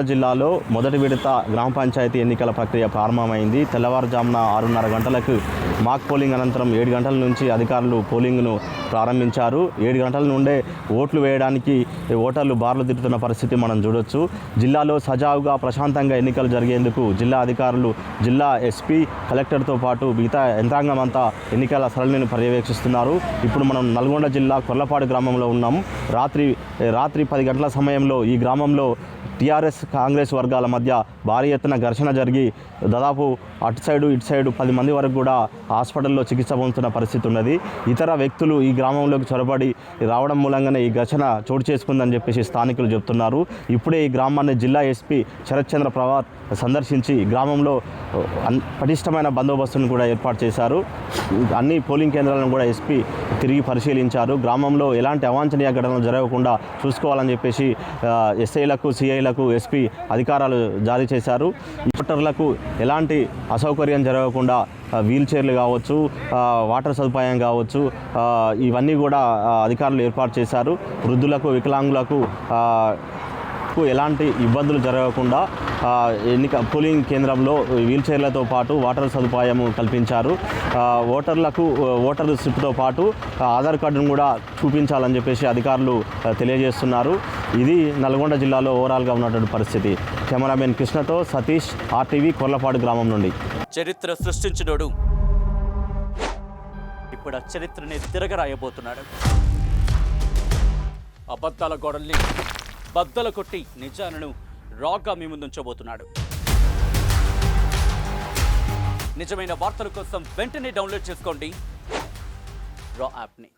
జిల్లాలో మొదటి విడత గ్రామ పంచాయతీ ఎన్నికల ప్రక్రియ ప్రారంభమైంది. తెల్లవారుజామున 6:30 గంటలకు మాక్ పోలింగ్ అనంతరం 7 గంటల నుంచి అధికారులు పోలింగ్ను ప్రారంభించారు. 7 గంటల నుండే ఓట్లు వేయడానికి ఓటర్లు బార్లు తిరుగుతున్న పరిస్థితి మనం చూడొచ్చు. జిల్లాలో సజావుగా ప్రశాంతంగా ఎన్నికలు జరిగేందుకు జిల్లా అధికారులు, జిల్లా ఎస్పీ, కలెక్టర్తో పాటు మిగతా యంత్రాంగం అంతా ఎన్నికల సరళిని పర్యవేక్షిస్తున్నారు. ఇప్పుడు మనం నల్గొండ జిల్లా కొర్లపాడు గ్రామంలో ఉన్నాం. రాత్రి 10 గంటల సమయంలో ఈ గ్రామంలో టీఆర్ఎస్ కాంగ్రెస్ వర్గాల మధ్య భారీ ఎత్తున ఘర్షణ జరిగి దాదాపు అటు సైడు ఇటు సైడు 10 మంది వరకు కూడా హాస్పిటల్లో చికిత్స పొందుతున్న పరిస్థితి ఉన్నది. ఇతర వ్యక్తులు ఈ గ్రామంలోకి చొరబడి రావడం మూలంగానే ఈ ఘర్షణ చోటు చేసుకుందని చెప్పేసి స్థానికులు చెప్తున్నారు. ఇప్పుడే ఈ గ్రామాన్ని జిల్లా ఎస్పీ శరత్చంద్ర పవార్ సందర్శించి గ్రామంలో పటిష్టమైన బందోబస్తును కూడా ఏర్పాటు చేశారు. అన్ని పోలింగ్ కేంద్రాలను కూడా ఎస్పీ తిరిగి పరిశీలించారు. గ్రామంలో ఎలాంటి అవాంఛనీయ ఘటనలు జరగకుండా చూసుకోవాలని చెప్పేసి ఎస్ఐలకు, సిఐలకు ఎస్పీ అధికారాలు జారీ చేశారు. ఓటర్లకు ఎలాంటి అసౌకర్యం జరగకుండా వీల్ చైర్లు కావచ్చు, వాటర్ సదుపాయం కావచ్చు, ఇవన్నీ కూడా అధికారులు ఏర్పాటు చేశారు. వృద్ధులకు, వికలాంగులకు ఎలాంటి ఇబ్బందులు జరగకుండా పోలింగ్ కేంద్రంలో వీల్ చైర్లతో పాటు వాటర్ సదుపాయం కల్పించారు. ఓటర్ స్లిప్తో పాటు ఆధార్ కార్డును కూడా చూపించాలని చెప్పేసి అధికారులు తెలియజేస్తున్నారు. ఇది నల్గొండ జిల్లాలో ఓవరాల్గా ఉన్నటువంటి పరిస్థితి. కెమెరామెన్ కృష్ణతో సతీష్, RTV, కొర్లపాడు గ్రామం నుండి. చరిత్ర సృష్టించినోడు ఇప్పుడు ఆ చరిత్రని తిరగరాయబోతున్నాడు. అబద్ధాల గోడల్ని బద్దలు కొట్టి నిజాలను రాగా మీ ముందుంచబోతున్నాడు. నిజమైన వార్తల కోసం వెంటనే డౌన్లోడ్ చేసుకోండి రా యాప్ని.